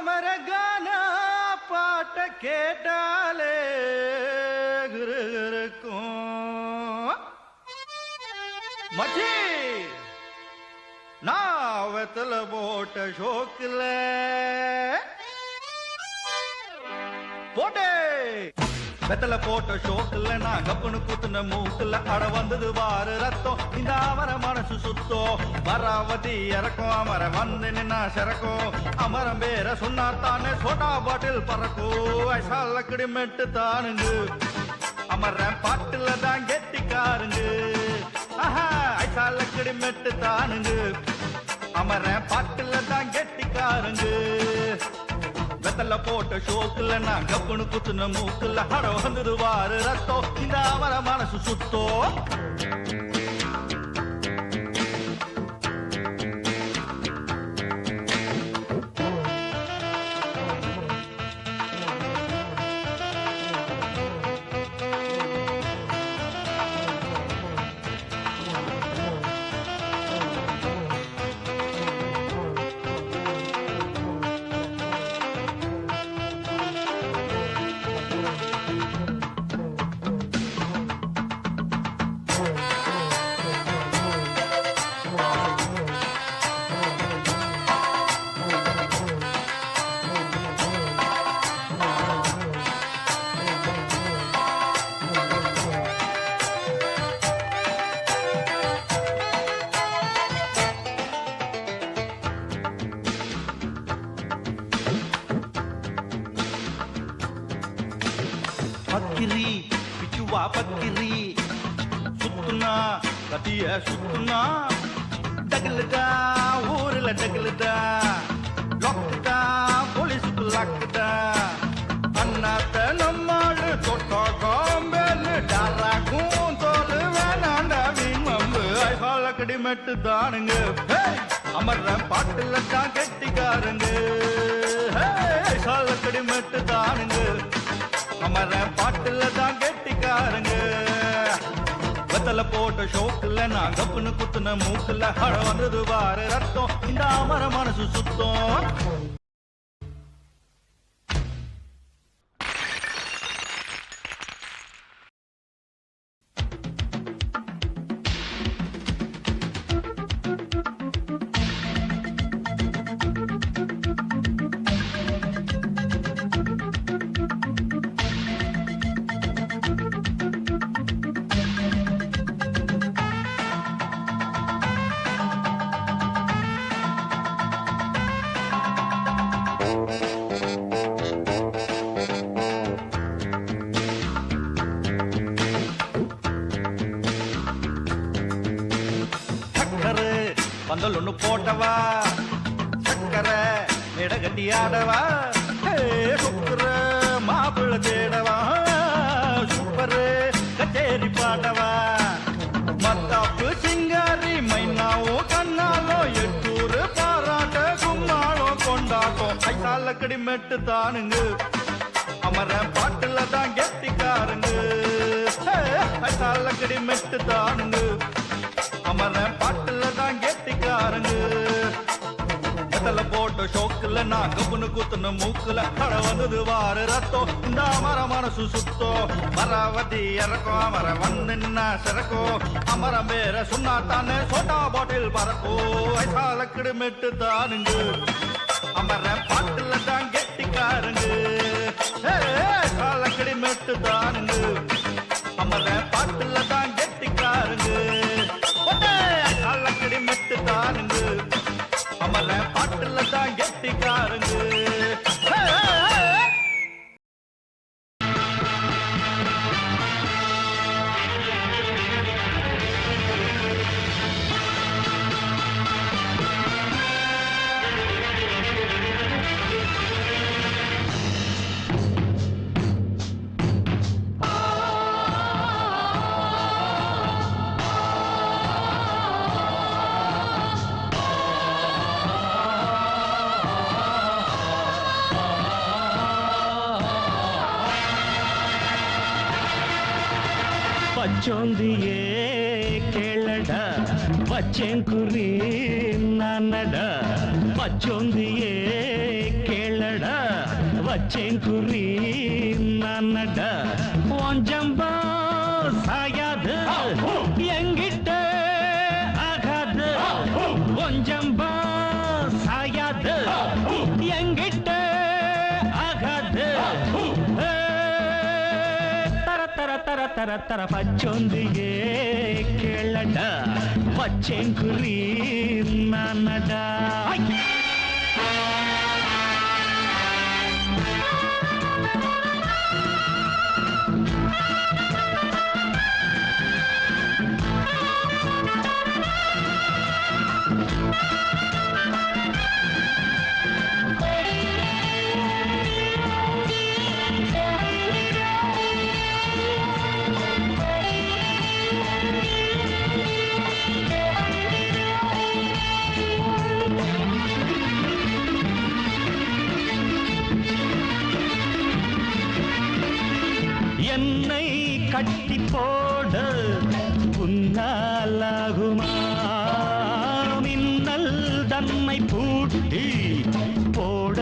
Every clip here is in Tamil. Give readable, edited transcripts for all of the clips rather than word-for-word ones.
அமரகானா பாட்ட கேட்டாலே இருக்கும் மச்சி நான் வெத்தல போட்ட ஷோக்குல போட்டே வெத்தல போட்ட ஷோக்குல நான் கப்புனு குத்துன மூக்குல அட வந்தது வாரு ரத்தம் இந்த அமர மனசு சுத்தோ வராவதி இறக்கும் அமர வந்து நின்னா சிறக்கும் அமரம் பேர சொன்னாத்தானே சோட்டா பாட்டில் பறக்கும் ஐசால கிடிமெட்டு தானுங்க அமர பாட்டுல தான் கெட்டிக்காருங்க ஆஹா ஐசால கிடிமெட்டு தானுங்க அமர பாட்டுல தான் கெட்டிக்காருங்க வெத்தல போட்ட ஷோக்குல நான் கப்புனு குத்துன மூக்குல அட வந்தது வாரு ரத்தம் இந்த அமர மனசு சுத்தோ பக்கிரி பிச்சுவா பக்கிரி சுத்துனா கட்டிய சுத்துனா டகலுதா ஊர்ல டகலுதா லொக்குதா போலீஸுக்கு லாக்குதா அண்ணாத்த நம்மாடு தொட்டா காம்பேலு டாராக்கும் தோலு வேணாண்டா வீண் மம்பு ஐசால கடிமெட்டு தானுங்க அமர்ற பாட்டுல தான் கெட்டிக்காருங்க ஐசால கடிமெட்டு தானுங்க அமர பாட்டுல தான் கெட்டிக்காரங்க வெத்தல போட்ட ஷோக்குல நான் கப்புனு குத்துன மூக்குல அட வந்தது வாரு ரத்தம் இந்த அமர மனசு சுத்தம் பந்தல் ஒண்ணு போட்டவா சக்கரை இடகட்டி ஆடவா சுக்கர மாப்பிள்ள தேடவா சூப்பரு கச்சேரி பாடவா மத்தாப்பு சிங்காரி மைனாவும் கண்ணாலோ எட்டூரு பாராட்ட கும்மாளம் கொண்டாட்டம் ஐசால கடிமெட்டு தானுங்க அமர பாட்டுல தான் கெட்டிக்காருங்க ஐசால கடிமெட்டு தானுங்க அமர பாட்டுல தான் கெட்டிக்காரங்க வெத்தல போட்ட ஷோக்குல நான் கப்புனு குத்துன மூக்குல அட வந்தது வாரு ரத்தம் இந்த அமர மனசு சுத்தோ வராவதி இறக்கும் அமர வந்து நின்னா சிறக்கும் அமரம் பேர சொன்னாத்தானே சோட்டா பாட்டில் பறக்கும் ஐசால கிடுமெட்டு தானுங்க அமர பாட்டுல தான் கெட்டிக்காரங்க ஐசால கிடுமெட்டு தானுங்க அமர பாட்டுல தான் கெட்டிக்காரங்க மெட்டு தானுங்க அமர பாட்டுல தான் கெட்டிக்காரங்க பச்சோந்தியே கேளடா பச்சேங்குரி நானடா பச்சோந்தியே கேளடா கேளடா வச்சேன் குறி நானடா கொஞ்சம்பா சாயாது எங்கிட்ட ஆகாது கொஞ்சம்பா சாயாது எங்கிட்ட ஆகாது தர தர தர தர தர பச்சோந்தியே கேளடா வச்சேன் குறி நானடா என்னை கட்டி போட உன்னாலாகுமா மின்னல் தன்னை பூட்டி போட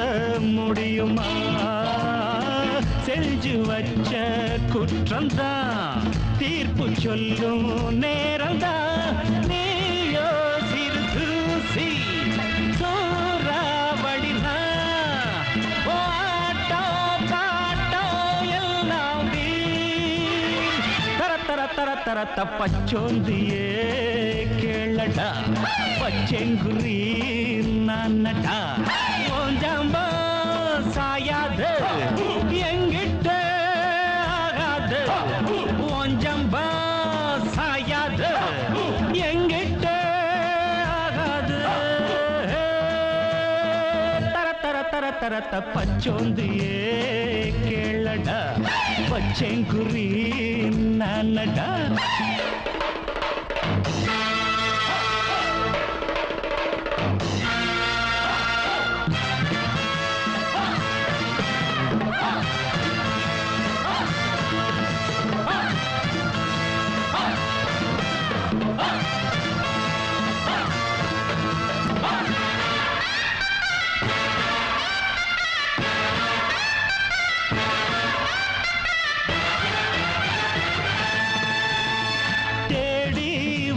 முடியுமா செஞ்சு வச்ச குற்றம்தான் தீர்ப்பு சொல்லும் நேரம்தான் நீயோ சிறு தூசி சோறாவடினா தரத்த பச்சோந்தியே கேளடா பச்செங்குரி நானடா ஓஞ்சம்பா சாயாது எங்கிட்ட ஆகாது ஓஞ்சம்பா சாயாது எங்கிட்ட ஆகாது தர தர தர தரத்த பச்சோந்தியே கேளடா பச்செங்குரி நானடா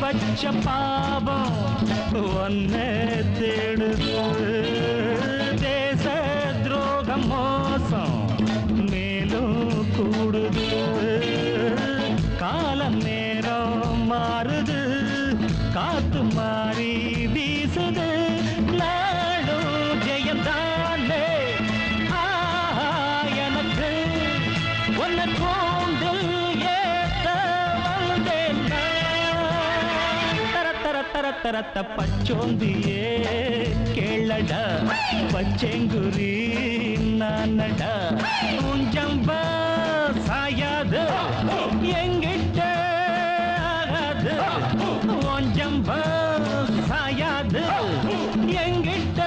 வச்ச பாவம் ஒன்னை தேடுது தேச துரோகம் மோசம் மேலும் கூடுது காலம் நேரம் மாறுது காத்து மாறி வீசுது நாடும் ஜெயந்தானே எனக்கு ஒன்ன கூண்டில் ஏத்த வந்தேன் தரத்த பச்சோந்தியே கேளடா பச்செங்குரி நானடா உஞ்சம்பா சாயாது எங்கிட்ட ஆகாது ஒஞ்சம்பா சாயாது எங்கிட்ட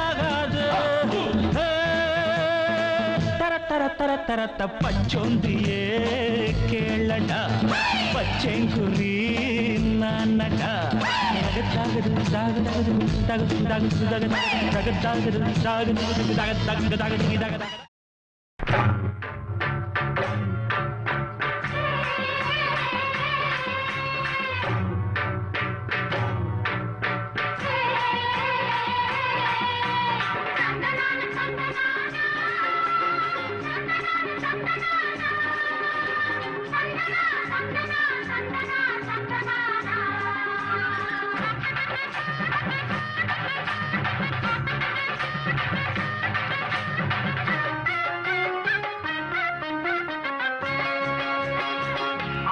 ஆகாது தரத்த பச்சோந்தியே கேளடா பச்செங்குரி நானடா தகதாகுது தகதாகுது தகதாகுது தகதாகுது தகதாகுது தகதாகுது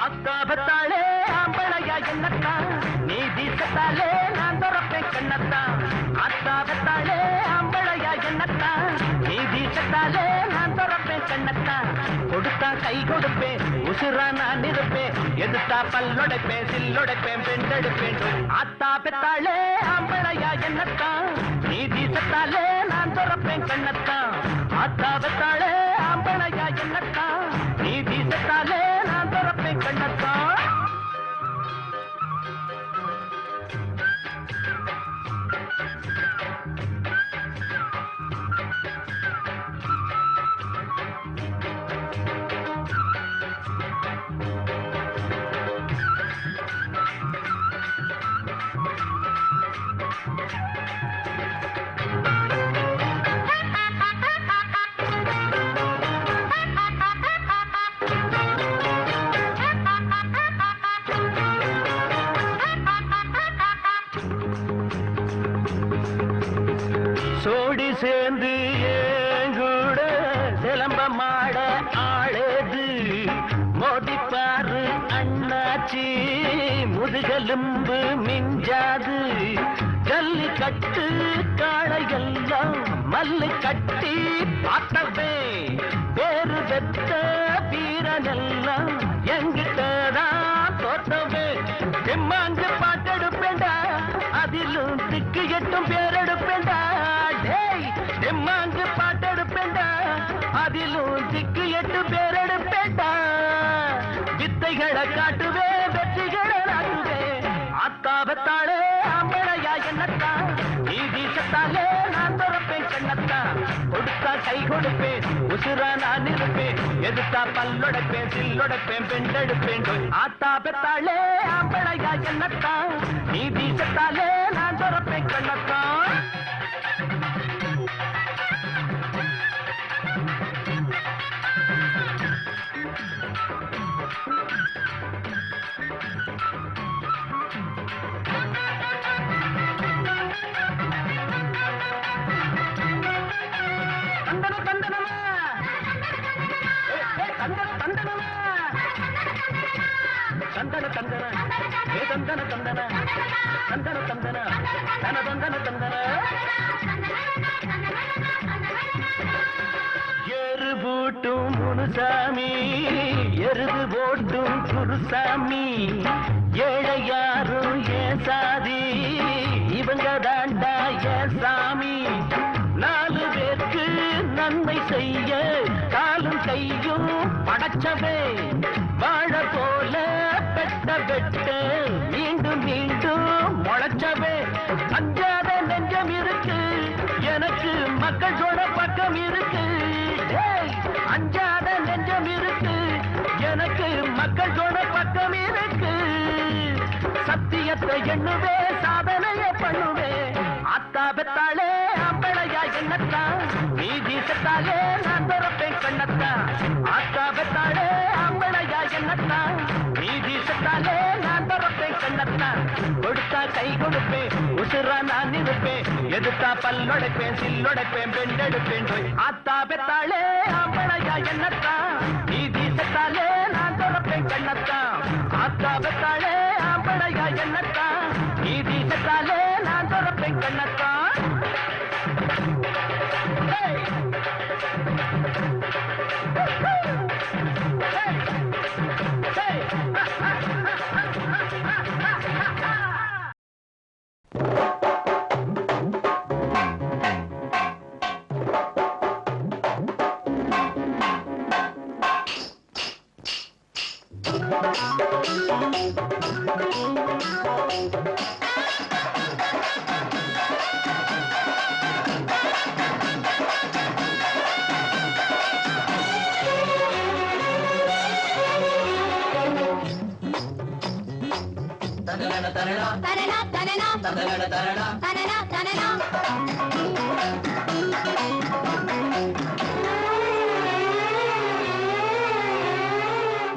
ஆத்தாபத்தாளே ஆம்பளையா என்னத்தான் நீ வீசத்தாலே நான் துறப்பேன் கண்ணத்தான் ஆத்தாபத்தாளே ஆம்பளையா என்னத்தான் நீ வீசத்தாலே நான் துறப்பேன் கண்ணத்தான் கொடுத்தா கை கொடுப்பேன் உசுரா நான் இருப்பேன் எதிர்த்தா பல்லொடைப்பேன் சில்லொடைப்பேன் பெண்டெடுப்பேன் ஆத்தாபத்தாளே ஆம்பளையா என்னத்தான் நீ வீசத்தாலே நான் துறப்பேன் கண்ணத்தான் ஆத்தாபத்தாளே ஆம்பளையா என்னத்தான் நீ வீசத்தாலே நான் துறப்பேன் கண்ணத்தான் சேர்ந்து ஏங்கூட சிலம்ப மாட ஆளேது மோதிப்பாரு அண்ணாச்சி முதுகெலும்பு மிஞ்சாது ஜல்லி கட்டு காளையெல்லாம் மல்லு கட்டி பார்த்தவே பேரு பெத்த வீரனெல்லாம் எங்கிட்டதான் தோத்தவே எம்மாங்கு பாட்டெடுப்பேண்டா அதிலும் திக்கு எட்டும் பேரெடுப்பேண்டா டேய் எம்மாங்கு பாட்டெடுப்பேண்டா அதிலும் திக்கு எட்டு பேரெடுப்பேண்டா வித்தைகளை காட்டுவே வெற்றிகளை நாட்டுவே அத்தாபத்தாளே அம்பளையா என்னத்தான் நீ வீசத்தாலே நான் துறப்பேன் கண்ணத்தான் கொடுத்தா கை கொடுப்பேன் உசுரா நான் இருப்பேன் எதிர்த்தா பல்லொடைப்பேன் சில்லொடைப்பேன் பெண்டெடுப்பேன் ஆத்தாபத்தாளே அம்பளையா என்னத்தான் நீ வீசத்தாலே நான் துறப்பேன் கண்ணத்தான் தந்தன தந்தன ஏ தந்தன தந்தன தந்தன தந்தன தன தந்தன தந்தன எரு போட்டும் முனுசாமி எருது போட்டும் குருசாமி ஏழை யாரும் ஏன் சாதி இவங்க தாண்டா ஏன் சாமி நாலு பேருக்கு நன்மை செய்ய காலும் கையும் படைச்சவே வாழ போல பெட்ட பெட்ட மீண்டும் மீண்டும் முளைச்சவே அஞ்சாத நெஞ்சம் இருக்கு எனக்கு மக்கள் சொட பக்கம் இருக்கு அஞ்சாத நெஞ்சம் இருக்கு எனக்கு மக்கள் சொட பக்கம் இருக்கு சத்தியத்தை எண்ணுவே சாதனையை பண்ணுவே அத்தா பெத்தாளே அம்பளையா என்னத்தான் நீ வீசத்தாலே நான் துறப்பேன் கண்ணத்தான் அத்தா பெத்தாளே அம்பளையா என்னத்தான் நீ வீசத்தாலே நான் துறப்பேன் கண்ணத்தான் கொடுத்தா கை கொடுப்பேன் உசுரா நான் இருப்பேன் எதிர்த்தா பல்லொடைப்பேன் சில்லொடைப்பேன் பெண்டெடுப்பேன் அத்தா பெத்தாளே அம்பளையா என்னத்தான் நீ வீசத்தாலே நான் துறப்பேன் கண்ணத்தான் அத்தா பெத்தாளே அம்பளையா என்னத்தான் நீ வீசத்தாலே நான் துறப்பேன் கண்ணத்தான்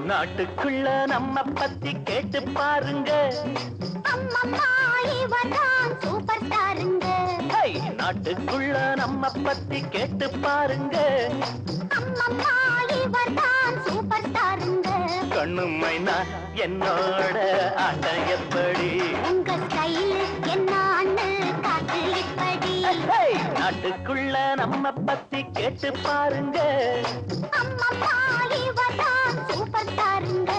நாட்டுக்குள்ள நம்ம பத்தி கேட்டு பாருங்க சூப்பர் ஸ்டாருங்க நாட்டுக்குள்ள நம்ம பத்தி கேட்டு பாருங்க சூப்பர் ஸ்டாருங்க கண்ணுமைனா என்னோட ஆட்டம் எப்படி உங்க ஸ்டைல் என்ன காட்டு இப்படி நாட்டுக்குள்ள நம்ம பத்தி கேட்டு பாருங்க சூப்பர் ஸ்டாருங்க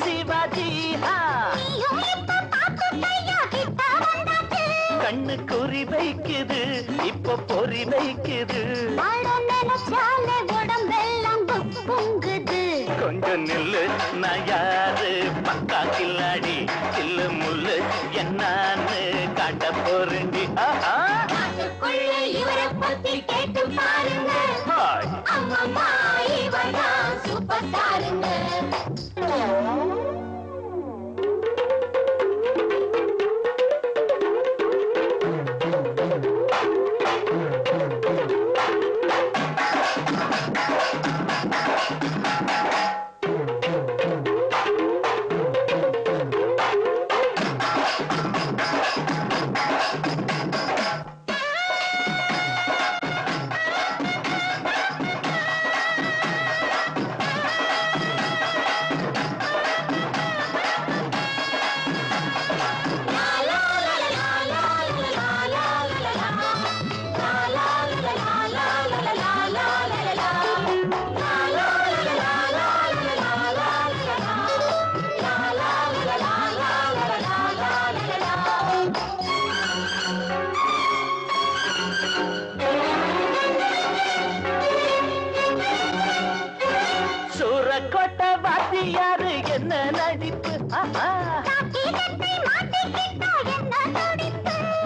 சிவாஜி நீயும் இப்ப பாத்துக்கையா கிட்ட வந்தாச்சு. கண்ணு குறி வைக்குது இப்ப பொறி வைக்குது அட நினைச்சாலே உடம்பெல்லாம் பொங்குது. கொஞ்சம் நில்லு நான் யாரு பக்கா கில்லாடி சில்லு முள்ளு என்னான்னு காட்ட போறேண்டி நாட்டுக்குள்ளே இவரை பத்தி கேட்டு பாருங்க. ஹாய் அம்மம்மா இவர்தான் சூப்பர் ஸ்டாருங்க. சூரக்கோட்டை வாத்தியாரு என்ன நடிப்பு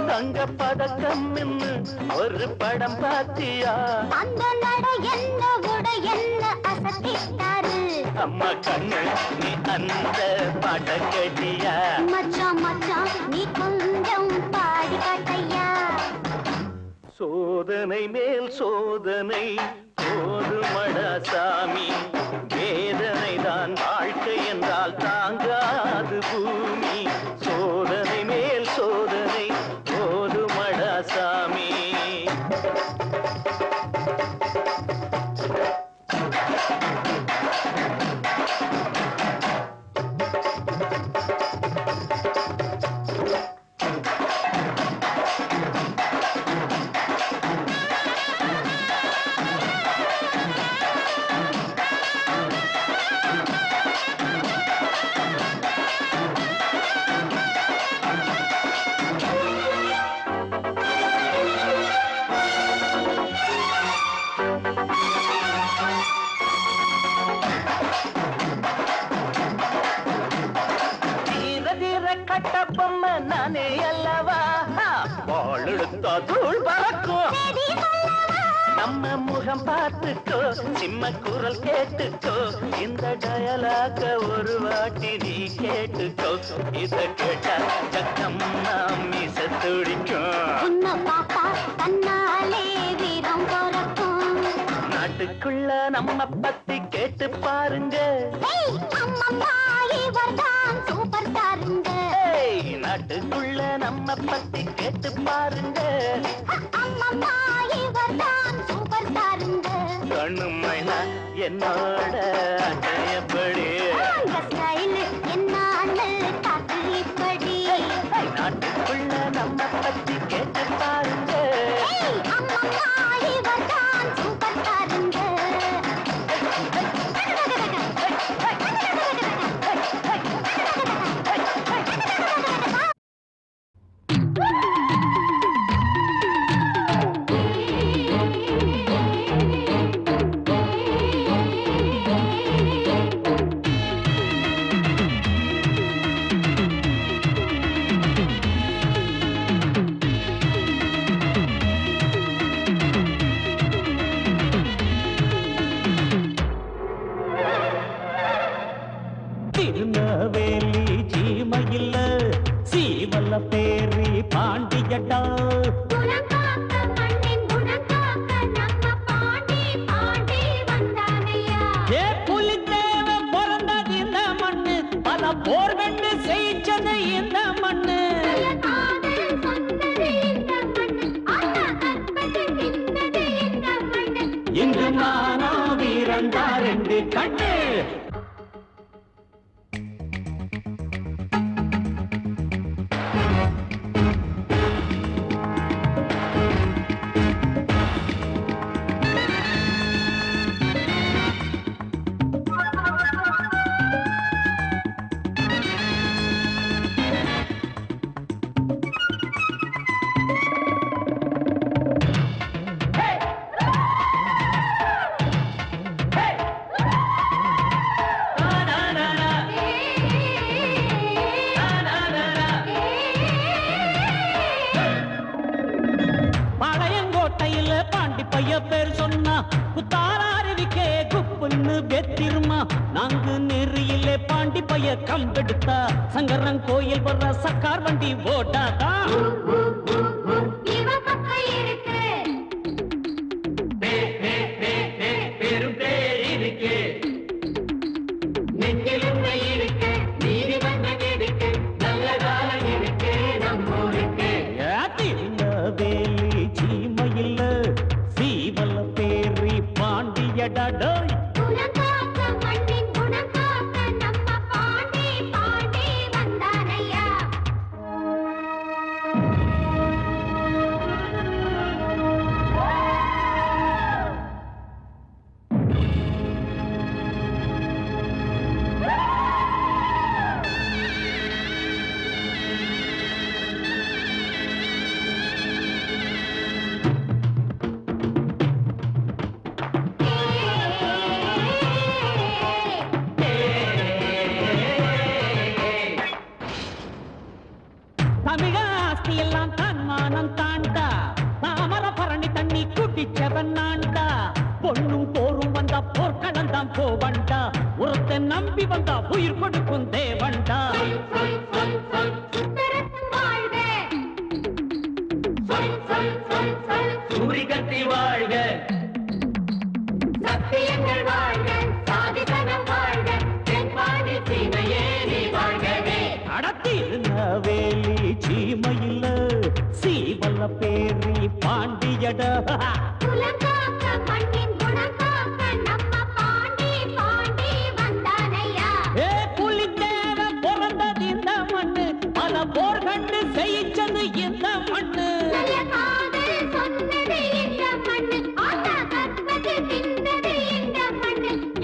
தங்க பதக்கம் நின்னு ஒரு படம் பாத்தியா அந்த நட என்ன உட என்ன அசத்திட்டாரு. அம்மா கண்ணு நீ அந்த பாட்ட கேட்டியா மச்சான் மச்சான் நீ கொஞ்சம் பாடி காட்டையா. சோதனை மேல் சோதனை போதுமடா சாமி வேதனை தான் வாழ்க்கை என்றால் தாங்காது பூமி சோதனை மேல் சோதனை போதுமடா சாமி கட்டப்பொம்மை நானே அல்லவா வாழெடுத்தா தூள் பறக்கும் நம்ம முகம் பார்த்துக்கோ சிம்ம குரல் கேட்டுக்கோ இந்த டயலாக ஒரு வாட்டி நீ கேட்டுக்கோ இத கேட்டா சக்கம் மீச துடிக்கும் நாட்டுக்குள்ள நம்ம பத்தி கேட்டு பாருங்க நாட்டுக்குள்ள நம்ம பத்தி கேட்டு பாருங்க கண்ணுமைனா என்னோட அடையப்படி நாட்டுக்குள்ள நம்ம பத்தி கேட்டு பாருங்க திருநவேலி சீமையில் சீவல்ல பேரி பாண்டியடா புலித்தேவ பிறந்தது இந்த மண்ணு பல போர் கண்டு செய்ச்சது இந்த மண்ணு இங்கு மானா வீரந்தா ரெண்டு கண்ணு பொப்புன்னு வெத்திருமா நாங்கு நெறியிலே பாண்டி பைய கம்பெடுத்தா சங்கரன் கோயில் வர்ற சக்கார் வண்டி ஓட்டாதா நம்பி வந்தா உயிர் கொடுக்கும் தேவண்டா சூரிகத்தி வாழ்க சத்தியங்கள் வாழ்க சாதிசனம் வாழ்க தென்பாண்டி சீமையே நீ வாழ்கவே அடத்திருநவேலி சீமையில சீவல்ல பேரி பாண்டியடா போர் கண்டு செய்ச்சது இந்த மண்ணு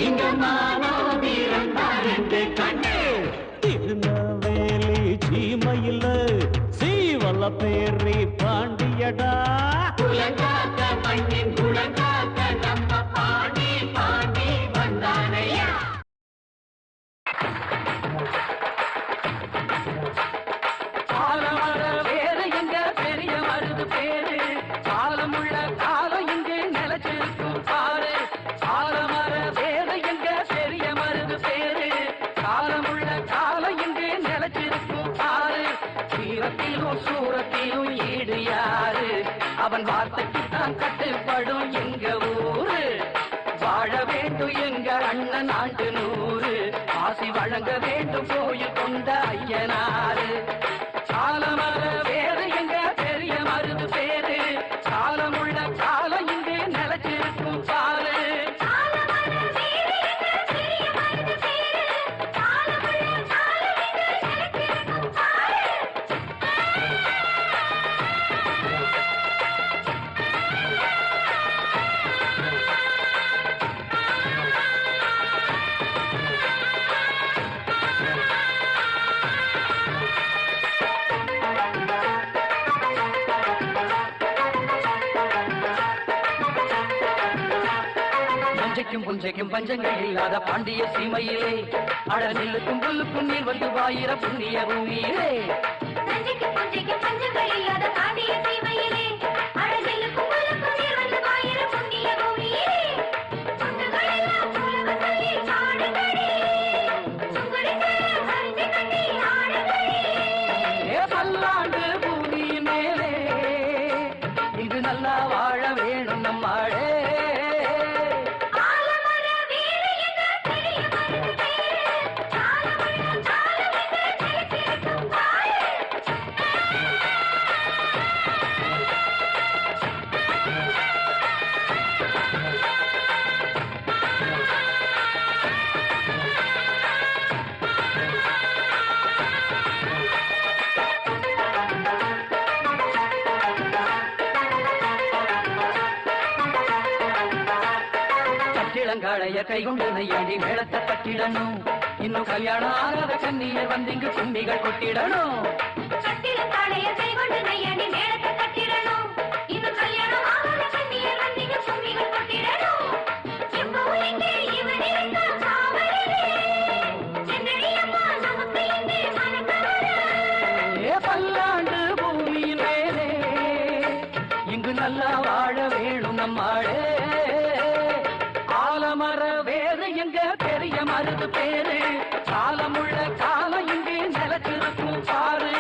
இங்க மானவீரந்தாரெண்டு கண்ணு திருநவேலி சீமையில சீவல்ல பேரி பாண்டியடா குலங்காக்க மண்ணின் குலங்காக்க நம்ம பாண்டி பாண்டி வந்தானையா சூரத்திலும் ஈடு யாரு அவன் வார்த்தைக்குத்தான் கட்டுப்படும் எங்க ஊரு வாழ வேண்டும் எங்க அண்ணன் ஆண்டு 100 ஆசி வழங்க வேண்டும் கோயில் கொண்ட ஐயனாரு காலமர வேறு எங்க பெரிய மருது பேரு காலமுள்ள காலம் இங்கே நிலச்சிருக்கும் பாரு புஞ்சைக்கும் பஞ்சங்கள் இல்லாத பாண்டிய சீமையிலே அழநிலுக்கும் புல்லுக்கும் நீர் வந்து வாயிர புண்ணிய பூமியிலே பல்லாண்டு பூமி மேலே இங்கு நல்லா வாழ வேணும் நம்மாழே இளங்காளைய கைகொண்டு நையாண்டி மேளத்தை கட்டிடணும் இன்னும் கல்யாணம் ஆகாத கண்ணியர் வந்து இங்கு கும்பிகள் கொட்டிடணும் பல்லாண்டு பூமியின் மேலே இங்கு நல்லா வாழ வேணும் நம்மாளே ஆல ஆலமர வேறு எங்க பெரிய மருது பேரு காலமுள்ள காலம் இங்கே நிலத்திருக்கும் பாரு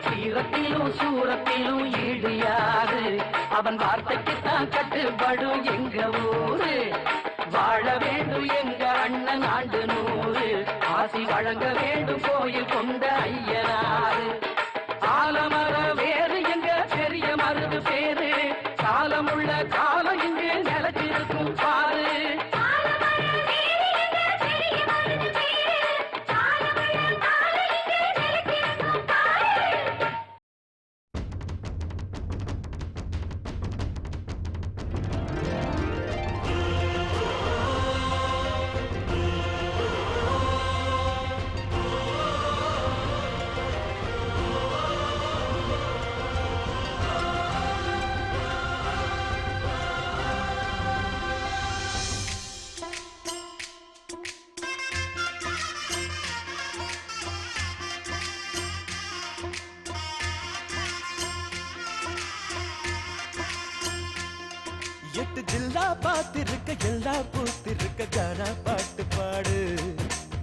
சீரத்திலும் சூரத்திலும் ஈடியாது அவன் வார்த்தைக்குத்தான் கட்டுப்படும் எங்க ஊரு வாழ வேண்டும் எங்க அண்ணன் ஆண்டு 100 ஆசி வழங்க வேண்டும் கோயில் கொண்ட ஐயனாரு ஆலமர வேறு எங்க பெரிய மருது பேரு காலமுள்ள காலம் இங்கே நிலத்திருக்கும் பாரு எட்டு ஜில்லா பாத்திருக்க எல்லா பூத்திருக்க கானா பாட்டு பாடு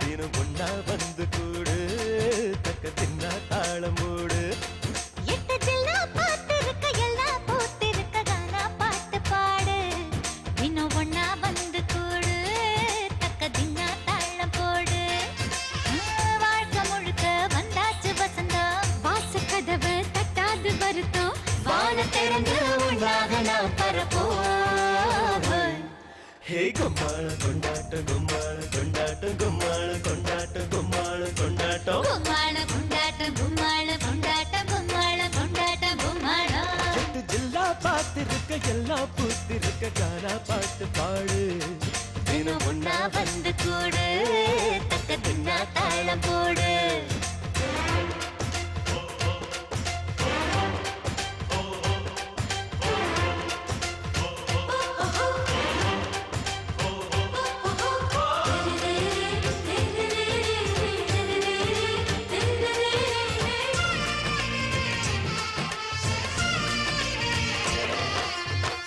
தினம் ஒன்னா வந்து கூடு தக்க தின்னா தாளம் மூடு எட்டு ஜில்லா பாத்திருக்க எல்லா பூத்திருக்க கானா பாட்டு பாடு தினம் ஒன்னா வந்து கூடு தக்க தின்னா தாளம் போடு வாழ்க்கை முழுக்க வந்தாச்சு வசந்தம் வாச கதவு தட்டாது வருத்தம் வான திறந்து உண்டாக நாம் பரப்போம் ஹே கும்மாள கொண்டாட்டம் கும்மாள கொண்டாட்டம் கும்மாள கொண்டாட்டம் கும்மாள கொண்டாட்டம் கும்மாள கொண்டாட்டம் கும்மாள கொண்டாட்டம் கும்மாள கொண்டாட்டம் கும்மாளம் எட்டு ஜில்லா பாத்திருக்க எல்லா பூத்திருக்க கானா பாட்டு பாடு தினம் ஒன்னா வந்து கூடு தக்க தின்னா தாளம் போடு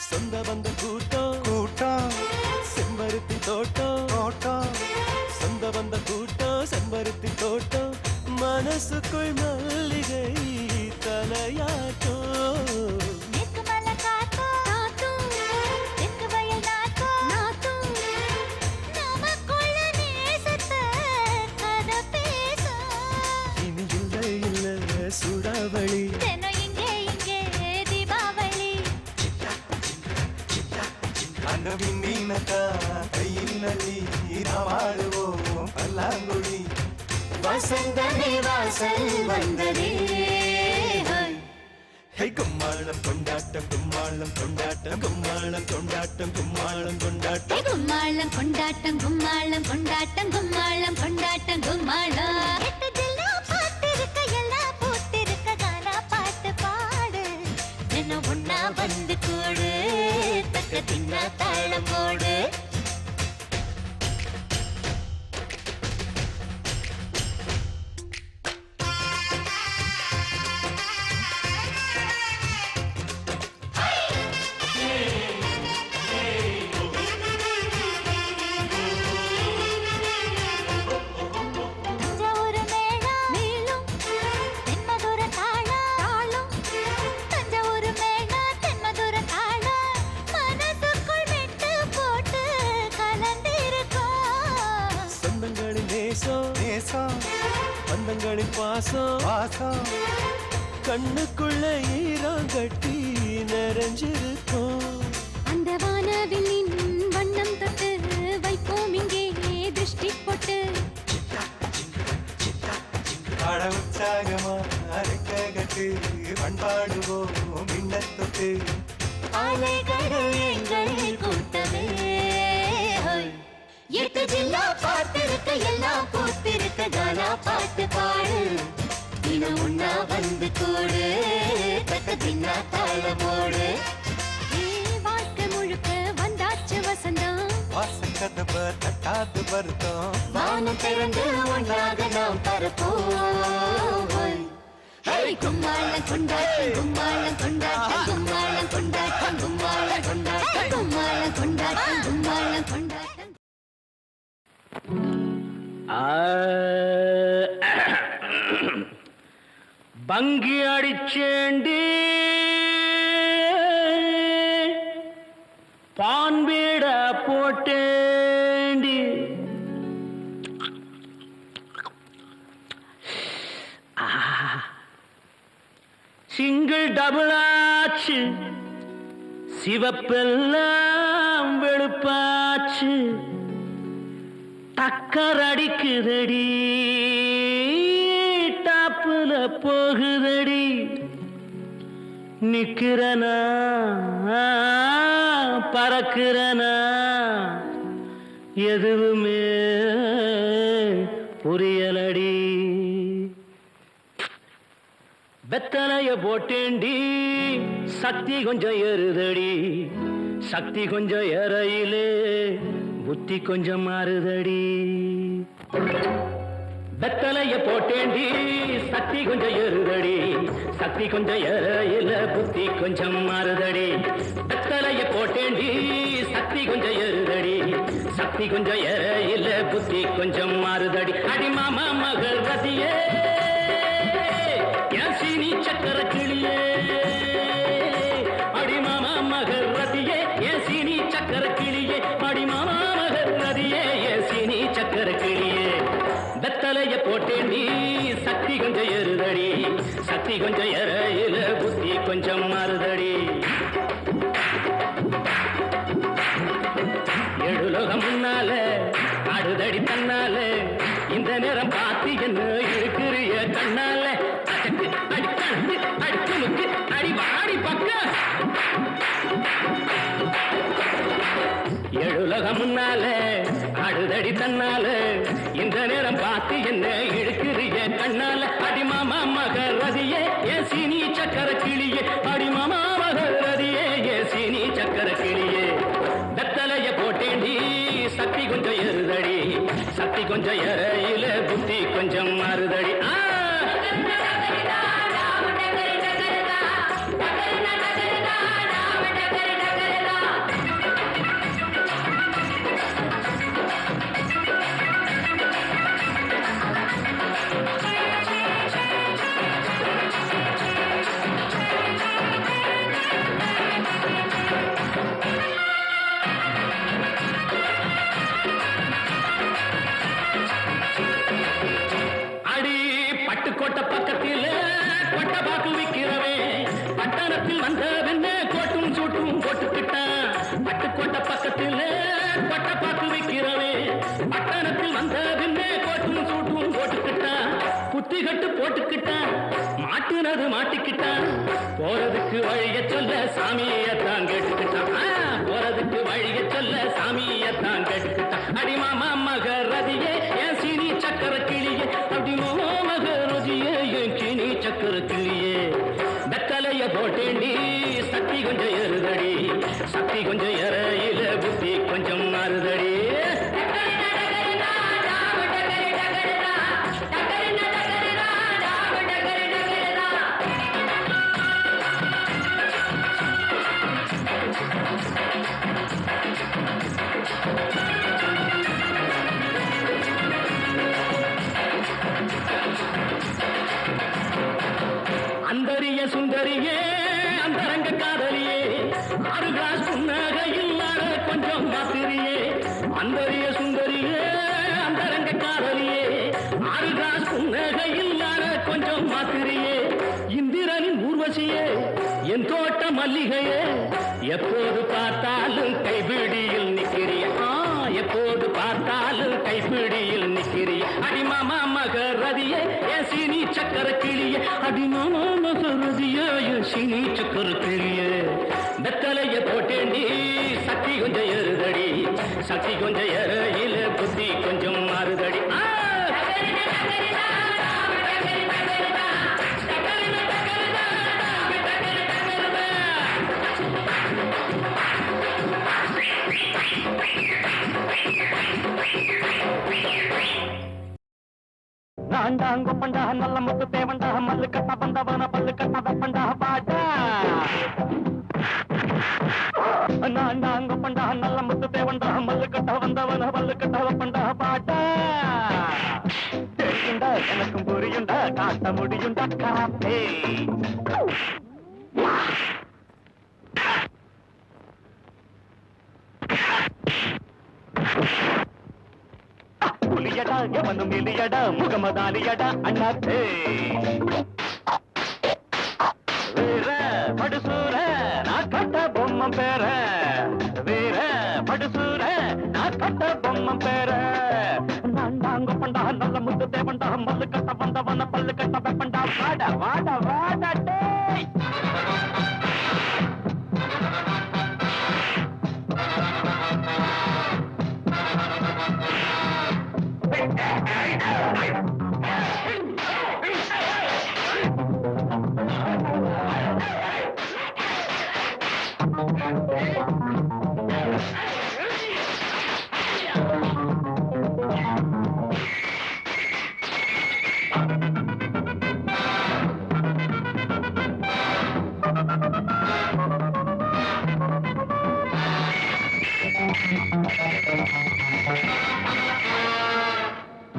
சொந்த வந்த கூட்டம் கூட்டம் செம்பருத்தி தோட்டம் தோட்டம் சொந்த வந்த கூட்டம் செம்பருத்தி தோட்டம் மனசுக்குள் மல்லிகை தலையாட்டம் மேற்கு மலை காத்தும் காத்தும் தெற்கு வயல் நாத்தும் நாத்தும் நமக்குள்ள நேசத்தை கதை பேசும் இனி இல்லை இல்லை சூடாவளி தினம் இங்கே இங்கே தீபாவளி அன்னவின் நீனக்கா கையில் நதி நாடுவோம் பல்லாங்குடி வசந்தனே வாசல் வந்ததே ஹே கும்மாளம் கொண்டாட்டம் கும்மாளம் கொண்டாட்டம் கும்மாளம் கொண்டாட்டம் கும்மாளம் கொண்டாட்டம் கும்மாளம் கொண்டாட்டம் கும்மாளம் கொண்டாட்டம் கும்மாளம் கொண்டாட்டம் கும்மாளம் எட்டு ஜில்லா பாத்திருக்க எல்லா பூத்திருக்க கானா பாட்டு பாடு தினம் ஒன்னா வந்து கூடு தக்க தின்னா தாளம் போடு தஞ்சாவூர் மேளம் மேலும் தென்மதுரை தாளம் தாளம் தஞ்சாவூர் மேளம் தென்மதுரை தாளம் மனசுக்குள் விட்டு போட்டு கலந்திருக்கோம் சொந்தங்களின் நேசம் நேசம் பந்தங்களின் பாசம் பாசம் கண்ணுக்குள்ள ஈரம் கட்டி நிறைஞ்சிருக்கும் அந்த வானவில்லின் வண்ணம் தொட்டு வைப்போம் இங்கே திருஷ்டி போட்டு பாட உற்சாகமா அரைக்க கட்டு பண்பாடுவோம் மின்னத்தொட்டு அலைகள் எங்கள் கூட்டமே எட்டு ஜில்லா பார்த்திருக்க எல்லாம் பூத்திருக்க கானா பாட்டு பாடு தினம் ஒன்னா வந்து கூடு தக்க தின்னா தாளமோடு வாழ்க்கை முழுக்க வந்தாச்சு வசந்தம் வாசக்கதவ தட்டாது வருத்தம் வானம் திறந்து ஒன்றாக நாம் பரப்போம் கும்மாளம் கொண்டாட்டம் கும்மாளம் கொண்டாட்டம் கும்மாளம் கொண்டாட்டம் கும்மாளம் கொண்டாட்டம் கும்மாளம் கொண்டாட்டம் கும்மாளம் கொண்டாட்டம். பங்கி அடிச்சேண்டி பான்பீட போட்டேண்டி சிங்கிள் டபுள் ஆச்சு சிவப்பெல்லாம் வெளுப்பாச்சு டக்கர் அடிக்குதடி டாப்புல போகுதடி நிக்கிறனா பறக்கிறனா எதுவுமே புரியலடி வெத்தலைய போட்டேண்டி சக்தி கொஞ்சம் ஏறுதடி சக்தி கொஞ்சம் ஏறையிலே புத்தி கொஞ்சம் மாறுதடி வெத்தலைய போட்டேண்டி சக்தி கொஞ்சம் ஏறுதடி சக்தி கொஞ்சம் ஏறையில புத்தி கொஞ்சம் மாறுதடி வெத்தலைய போட்டேண்டி சக்தி கொஞ்சம் ஏறுதடி சக்தி கொஞ்சம் ஏறையில புத்தி கொஞ்சம் மாறுதடி அடி மாமா மகள் ரதியே சீனி சக்கர கிளியே அடிமாமா மகர் ரதியே ஏன் சீனி சக்கர கிளியே அடிமாமா மகர் ரதியே ஏன் சீனி சக்கர கிளியே வெத்தலைய போட்டேண்டி சக்தி கொஞ்சம் ஏறுதடி சக்தி கொஞ்சம் ஏறையில புத்தி கொஞ்சம் மாறுதடி எழுலோகம் முன்னால ஆடுதடி தன்னால இந்த நேரம் பார்த்து என்ன இருக்கிறிய கண்ணால எழுலகம் முன்னால அடுதடி தன்னால இந்த நேரம் பார்த்து என்ன இழுக்கிறிய கண்ணால அடிமாமா மகர் ரதியே ஏன் சீனி சக்கர கிளியே அடிமாமா மகர் ரதியே ஏன் சீனி சக்கர கிளியே வெத்தலைய போட்டேண்டி சக்தி கொஞ்சம் ஏறுதடி சக்தி கொஞ்சம் ஏறையில புத்தி கொஞ்சம் மாறுதடி கோட்டை பக்கத்தில் கொட்டை பாக்கு விற்கிறவே பட்டணத்தில் வந்த வெண்ண கோட்டும் சூட்டும் போட்டுக்கிட்டான் பட்டுக்கோட்டை பக்கத்தில் கொட்டை பாக்கு விற்கிறவே பட்டணத்தில் வந்த வெண்ண கோட்டும் சூட்டும் போட்டுக்கிட்டான் புத்தி கட்டு போட்டுக்கிட்டான் மாட்டுனது மாட்டிக்கிட்டான் போறதுக்கு வழிய சொல்ல சாமியத்தான் கேட்டுக்கிட்டான் போறதுக்கு வழிய சொல்ல சாமியத்தான் கேட்டுக்கிட்டான் அடிமாமா மகர் ரதியே ஏன் சீனி சக்கர கிளியே அடிமாமா சக்கர கிளியே வெத்தலைய போட்டேண்டி சக்தி கொஞ்சம் ஏறுதடி சக்தி கொஞ்சம் ஏறையில புத்தி கொஞ்சம் மாறுதடி அந்தரிய சுந்தரியே அந்தரங்க காதலியே 6 கிளாஸ் புன்னகையில் கொஞ்சம் மாத்திரியே அந்தரிய சுந்தரியே அந்தரங்க காதலியே 6 கிளாஸ் புன்னகையில் கொஞ்சம் மாத்திரியே இந்திரனின் ஊர்வசியே என் தோட்ட மல்லிகையே எப்போது பார்த்தாலும் கைபிடியில் நிற்கிறிய எப்போது பார்த்தாலும் கைப்பிடியில் நிற்கிறிய அடிமாமா மகர் ரதியே ஏன் சீனி சக்கர கிளியே அடிமாமா மகர் ரதியே ஏன் சீனி சக்கர கிளியே வெத்தலைய போட்டேண்டி சக்தி கொஞ்சம் ஏறுதடி சக்தி கொஞ்சம் ஏறையில புத்தி கொஞ்சம் மாறுதடி நான்டாங்க பண்டா நல்ல முத்து தேவண்டா மல்லு கட்ட வந்தவன பல்லு கட்ட வெப்பண்டா பாட்டா நான்டாங்க பண்டா நல்ல முத்து தேவண்டா மல்லு கட்ட வந்தவன பல்லு கட்ட வெப்பண்டா பாட்டா தெரியுண்டா எனக்கும் புரியுண்டா காட்ட முடியுண்டா காத்தே புலியடா எவனும் இல்லையடா முகமதாலியடா அண்ணாத்தே வீர படுசூர நான் கட்ட பொம்மம் பேர வீர படுசூர நான் கட்ட பொம்மம் பேர நான்டாங்க பண்டா நல்ல முத்து தேவண்டா மல்லு கட்ட வந்தவன பல்லு கட்ட வெப்பண்டா வாட வாட வாட டேய்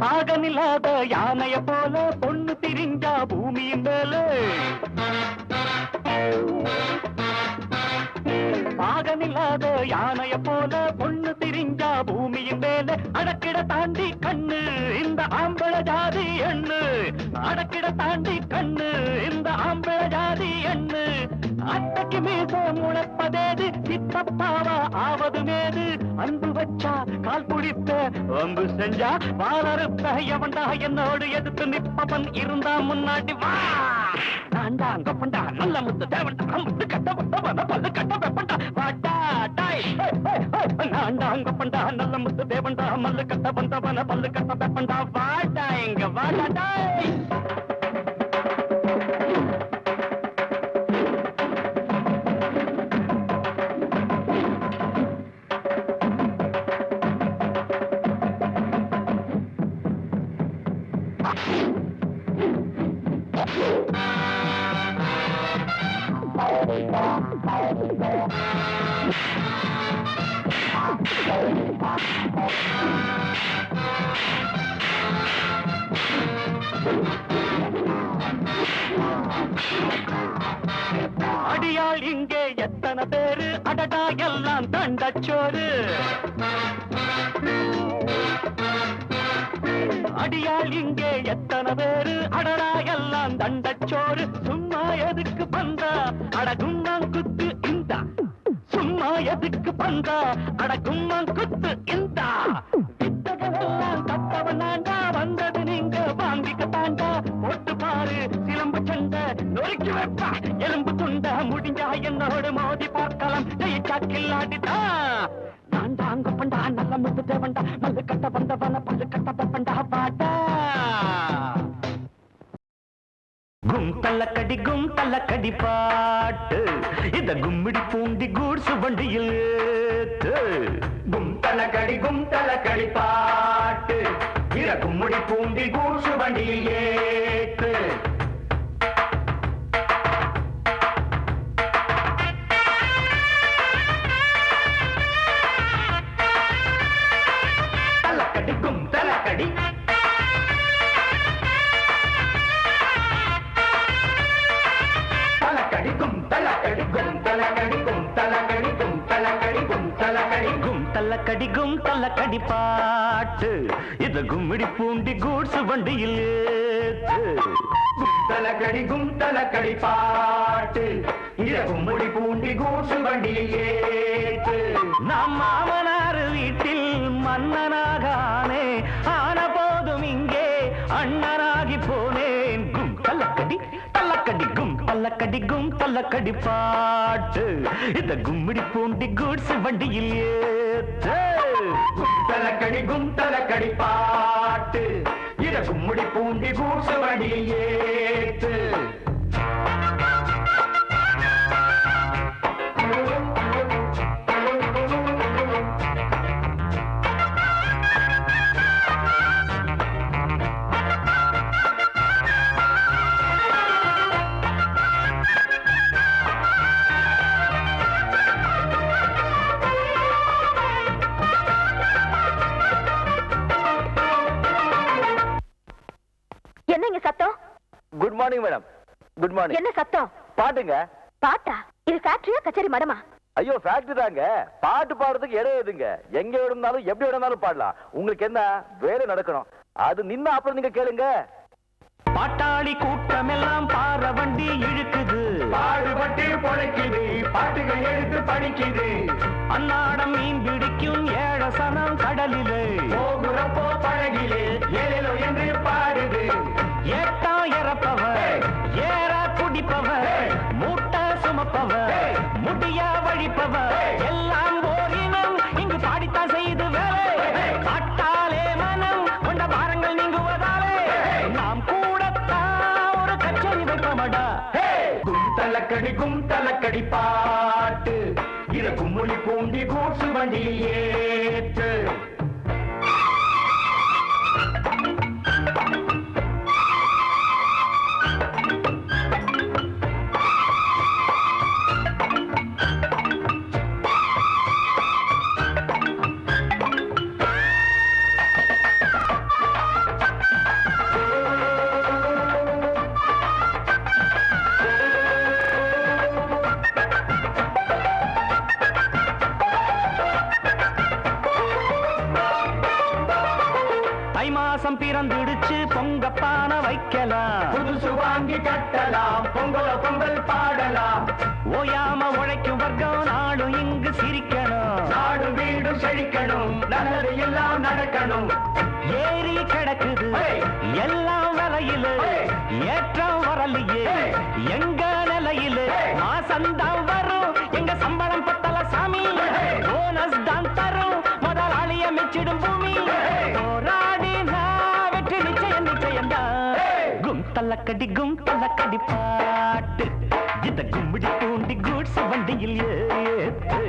பாகனில்லாத யானைய போல பொண்ணு திரிஞ்சா பூமியின் மேல பாகனில்லாத யானைய போல பொண்ணு திரிஞ்சா பூமியின் மேல அடக்கிட தாண்டி கண்ணு இந்த ஆம்பள ஜாதி எண்ணு அடக்கிட தாண்டி கண்ணு இந்த ஆம்பள ஜாதி எண்ணு அட்டைக்கு மீச முளைப்பதேது சித்தப்பாவா ஆவது மேது அன்பு வச்சா கால் புடித்த அன்பு செஞ்சா பாலறுத்த எவன்டா என்னோடு எதிர்த்து நிப்பவன் இருந்தா முன்னாடி வா நான்டா அங்க பண்டா நல்ல முத்து தேவன்டா முத்து கட்ட வந்தவன பல்லு கட்ட வெப்பண்டா வாட்டா டாய் நான்டா அங்க பண்டா நல்ல முத்து தேவன்டா மல்லு கட்ட வந்தவன பல்லு கட்ட வெப்பண்டா வாட்டா இங்க வாட்டா டாய் அடியாள் இங்கே எத்தனை பேரு அடடா எல்லாம் தண்டச்சோறு அடியாள் இங்கே எத்தனை பேரு அடடா எல்லாம் தண்டச்சோறு சும்மா எதுக்கு பந்தா அடகும்மாங்குத்து இந்த சும்மா எதுக்கு பந்தா அடகும்மாங்குத்து இந்த வித்தகெல்லாம் தப்பவனாண்டா வந்தது நீங்க வாங்கிக்கத்தாண்டா போட்டு பாரு சிலம்பு சண்டை நொறுக்கி வைப்பா எலும்பு துண்டா முடிஞ்சா என்னோடு மோதி பார்க்கலாம் ஜெயிச்சா கில்லாடிதா நான்டா அங்க பண்டா நல்ல முத்து தேவண்டா மல்லு கட்ட வந்தவன பல்லு கட்ட வெப்பண்டா பாட்டா கும் தள்ளக்கடி பாட்டு இந்த கும்மிடி பூண்டி கூட்சு வண்டியில் கும் தள்ளக்கடி பாட்டு இத கும்மிடி பூண்டி கூட்சு வண்டியில் ஏத்து தள்ளக்கடி கும் தள்ளக்கடி தள்ளக்கடி தள்ளக்கடி பாட்டு இத கும்மிடி பூண்டி கூட்சு வண்டியில் தள்ளக்கடி பாட்டு இத கும்மிடி பூண்டி கூட்சு வண்டியில் ஏத்து நம் மாமனார் வீட்டில் மன்னனாகானே ஆன போதும் இங்கே அண்ணனாகி போனேன் கும் தள்ளக்கடி தள்ளக்கடி பாட்டு இந்த கும்மிடி பூண்டி கூட்சு வண்டியில் ஏத்து தள்ளக்கடி பாட்டு இத கும்மிடி பூண்டி கூட்சு வண்டியில் ஏத்து மார்னிங் மேடம். Good morning. என்ன சத்தம்? பாட்டுங்க. பாட்டா? இது ஃபேக்டரியா கச்சேரி மடமா? ஐயோ ஃபேக்டரி தாங்க. பாட்டு பாடுறதுக்கு இடம் எதுங்க? எங்க வேணும்னாலும் எப்படி வேணும்னாலும் பாடலாம். உங்களுக்கு என்ன வேலை நடக்கணும், அது நின்னா அப்புறம் நீங்க கேளுங்க. பாட்டாளி கூட்டம் எல்லாம் பாற வண்டி இழுக்குது, பாடுபட்டு பொழைக்குது, பாட்டுகள் எடுத்து படிக்குது. அன்னாடம் மீன் பிடிக்கும் ஏழசனம் கடலிலே, போகுறப்போ பழகிலே ஏழோ என்று பாடுது. ஏட்டா இறப்பவர் ஏறா குடிப்பவர், மூட்டை சுமப்பவர் முடிய வழிப்பவர், எல்லாம் ஓரினம் இங்கு பாடித்தான் செய்து வேலை. பாட்டாலே மனம் கொண்ட பாரங்கள் நீங்குவதாலே நாம் கூடத்தான் ஒரு கச்சேரி வைப்பமடா. கும் தலக்கடி பாட்டு, இத கும்முளி பூண்டி கூசு வண்டியில் ஏற்று. மாசம் பிறந்துடுச்சு பொங்கப்பான வைக்கலாம், புதுசு வாங்கி கட்டலாம், பொங்கல் பாடலாம். ஓயாம உழைக்கும் வர்க்கம் நாடும் இங்கு சிரிக்கணும், நாடு வீடு செழிக்கணும், நல்லது எல்லாம் நடக்கணும். ஏறி கிடக்குது எல்லாம் விலையில, ஏற்றம் வரலையே எங்க நிலையில. மாசந்தான் வரும் எங்க சம்பளம் பத்தல சாமி, போனஸ் தான் தரும் முதலாளிய மெச்சிடும் பூமி. போராடினா வெற்றி நிச்சயம் நிச்சயம் தான். கும் தலக்கடி பாட்டு, இந்த கும்பிடி பூண்டி கூட்ஸ் வண்டியில் ஏத்து.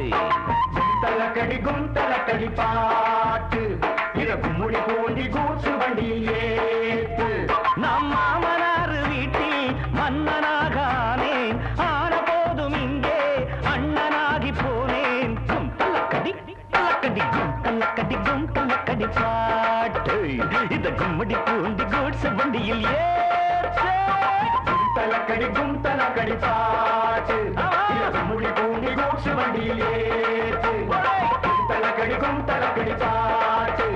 கும் தலக்கடி பாட்டு, இத கும்முடி பூண்டி கூட்ஸ் வண்டியில் ஏத்து. நம் மாமனார் வீட்டில் மன்னனாகானேன், ஆன போதும் இங்கே அண்ணனாகி போனேன். கும் தலக்கடி பாட்டு, இந்த கும்மிடி பூண்டி கூட்ஸ் வண்டியில் ஏத்து. கும் தலக்கடி பாட்டு, இத கும்முடி பூண்டி கூட்ஸ் வண்டியில் ஏத்து. கும் தலக்கடி பாட்டு,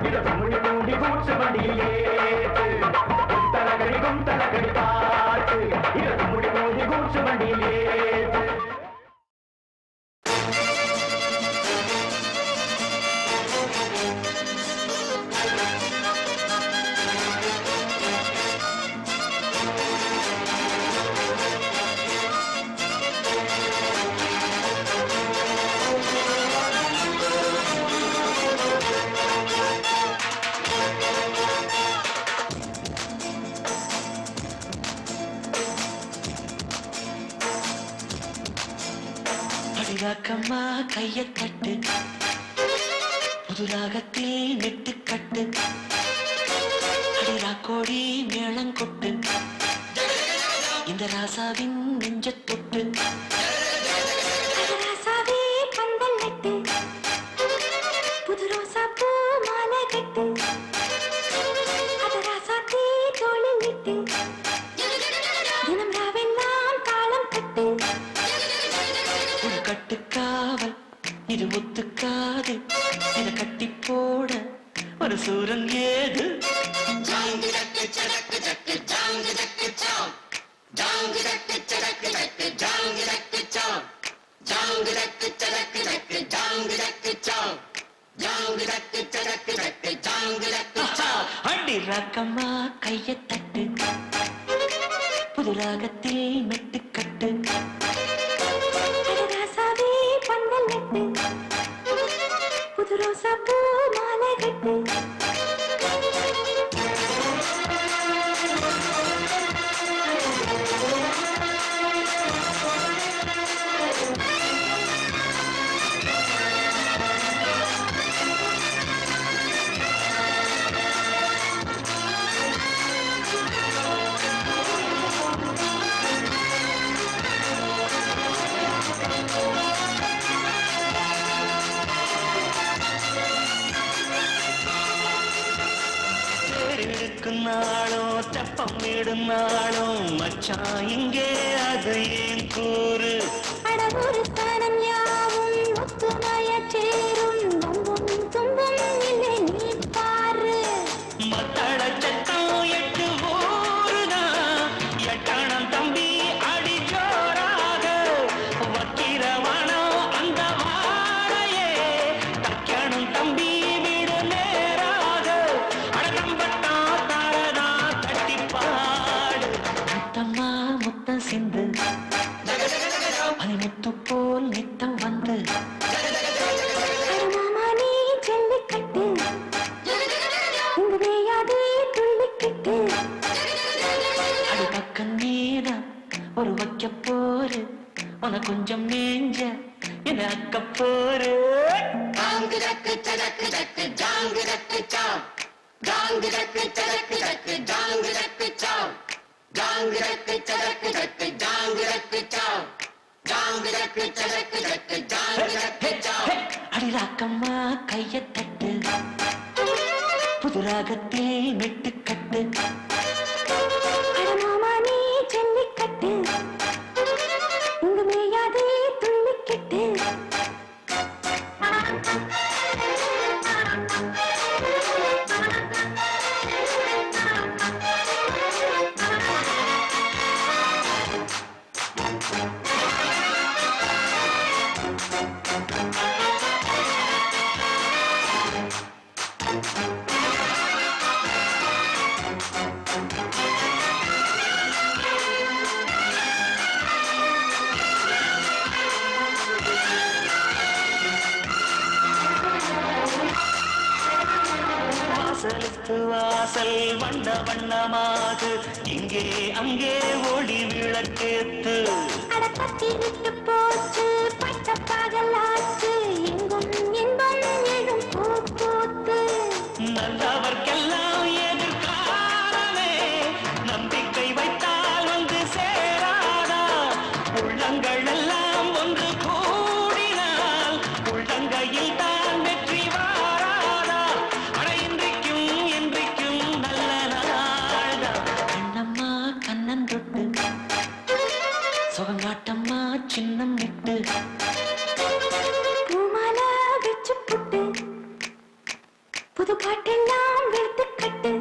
இத கும்முடி பூண்டி கூட்ஸ் வண்டியில் ஏத்து. கும் தலக்கடி பாட்டு, இத கும்முடி பூண்டி கூட்ஸ் வண்டியில் ஏத்து. அடிராக்கம்மா கைய தட்டு, புது ராகத்தில் நெட்டு கட்டு, அடிராக்கோடி மேளங்கொட்டு, இந்த ராசாவின் நெஞ்ச தொட்டு. ராசாவே பந்தல் நட்டு, புது ரோசா பூ மாலை கட்டு, அத ராசாத்தே தோளில் விட்டு, தினம் ராவெல்லாம் தாளம் கட்டு. கட்டுக்காவல் இது ஒத்துக்காது, இத கட்டி போட ஒரு சூரன் ஏது. அடி ராக்கம்மா கைய தட்டு, புது ராகத்தில் மெட்டு கட்டு. ராசாவே பந்தல் நட்டு, புது ரோசா பூ மாலை கட்டு. செப்பம் விடுநாளும் மச்சான் இங்கே அது ஏன் கூறு அடவொரு ஸ்தானம் யாவும் ஒத்துமைய சேரும் நம்பும் துன்பம் இல்லை நீ பாரு மத்தள சட்டம் 8 ஊருதான் எட்டணம் தம்பி அடி ஜோராக வக்கிரவனம் அந்த வாழையே தக்கணும் தம்பி வீடு நேராக அடக்கம்பட்டா தாரதா தட்டிப்பாடு முத்தம்மா முத்தம் சிந்து பனிமுத்து போல் நித்தம் வந்து மாமா நீ ஜல்லிக்கட்டு உங்க வேயாதே துள்ளிக்கிட்டு அடி பக்கம் நீதான் ஒரு வைக்க போரு உன கொஞ்சம் மேஞ்ச என அக்க போரு அடி ராக்கம்மா கைய தட்டு புது ராகத்தில் மெட்டு கட்டு மாமா நீ ஜல்லிக்கட்டு உங்க வேயாதே துள்ளிக்கிட்டு வாசலுக்கு வாசல் வண்ண வண்ணமாக இங்கே அங்கே ஒளி விளக்கேத்து அடப்பத்தி விட்டு போச்சு பட்ட பகலாச்சு எங்கும் இன்பம் எழும் பூத்து நல்லவர்க்கெல்லாம் எதிர்காலமே நம்பிக்கை வைத்தால் வந்து சேராதா உள்ளங்கள் எல்லாம் ஒன்று கூடினால் உள்ளங்கையில் தான் வெற்றி வாராதா அட இன்றைக்கும் என்றைக்கும் நல்ல நாள்தா கண்ணம்மா கண்ணன் தொட்டு சுகங்காட்டம்மா சின்னம் விட்டு பூமால வச்சு புட்டு புது பாட்டெல்லாம் வெறுத்து கட்டு